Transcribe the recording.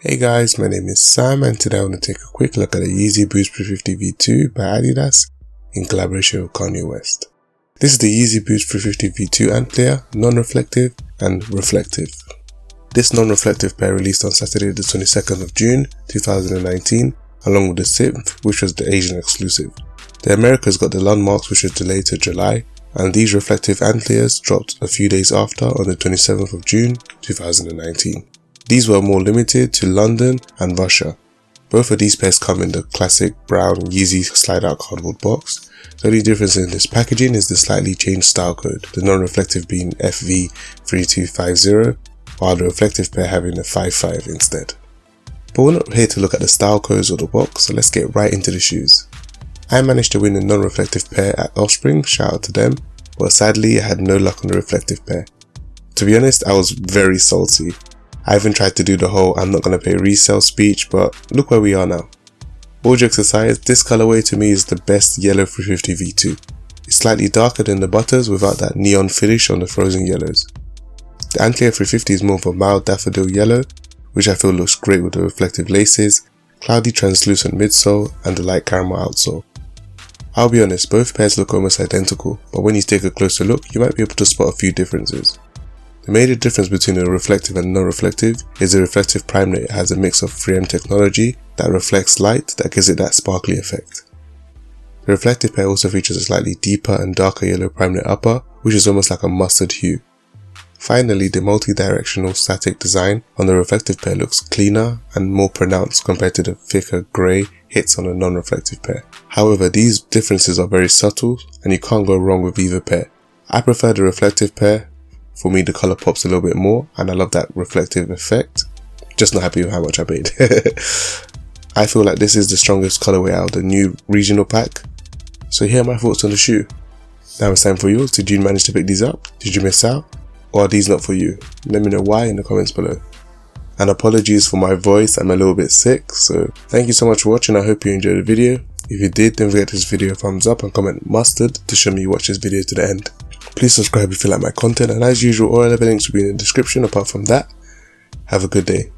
Hey guys, my name is Sam and today I want to take a quick look at the Yeezy Boost 350v2 by Adidas in collaboration with Kanye West. This is the Yeezy Boost 350v2 Antlia, non-reflective and reflective. This non-reflective pair released on Saturday the 22nd of June 2019 along with the 6th, which was the Asian exclusive. The Americas got the landmarks, which was delayed to July, and these reflective Antlias dropped a few days after on the 27th of June 2019. These were more limited to London and Russia. Both of these pairs come in the classic brown Yeezy slide out cardboard box. The only difference in this packaging is the slightly changed style code, the non-reflective being FV3250 while the reflective pair having a 55 instead. But we're not here to look at the style codes or the box, so let's get right into the shoes. I managed to win the non-reflective pair at Offspring, shout out to them, but sadly I had no luck on the reflective pair. To be honest, I was very salty. I even tried to do the whole I'm not going to pay resale speech, but look where we are now. All jokes aside, this colorway to me is the best yellow 350v2. It's slightly darker than the butters without that neon finish on the frozen yellows. The Antlia 350 is more of a mild daffodil yellow, which I feel looks great with the reflective laces, cloudy translucent midsole and the light caramel outsole. I'll be honest, both pairs look almost identical, but when you take a closer look, you might be able to spot a few differences. The major difference between the reflective and non-reflective is the reflective prime knit has a mix of 3M technology that reflects light that gives it that sparkly effect. The reflective pair also features a slightly deeper and darker yellow prime knit upper, which is almost like a mustard hue. Finally, the multi-directional static design on the reflective pair looks cleaner and more pronounced compared to the thicker grey hits on the non-reflective pair. However, these differences are very subtle and you can't go wrong with either pair. I prefer the reflective pair. For me, the colour pops a little bit more and I love that reflective effect. Just not happy with how much I paid. I feel like this is the strongest colourway out of the new regional pack. So here are my thoughts on the shoe. Now it's time for yours. Did you manage to pick these up? Did you miss out? Or are these not for you? Let me know why in the comments below. And apologies for my voice, I'm a little bit sick, so thank you so much for watching. I hope you enjoyed the video. If you did, don't forget to give this video a thumbs up and comment mustard to show me you watched this video to the end. Please subscribe if you like my content, and as usual all other links will be in the description. Apart from that, have a good day.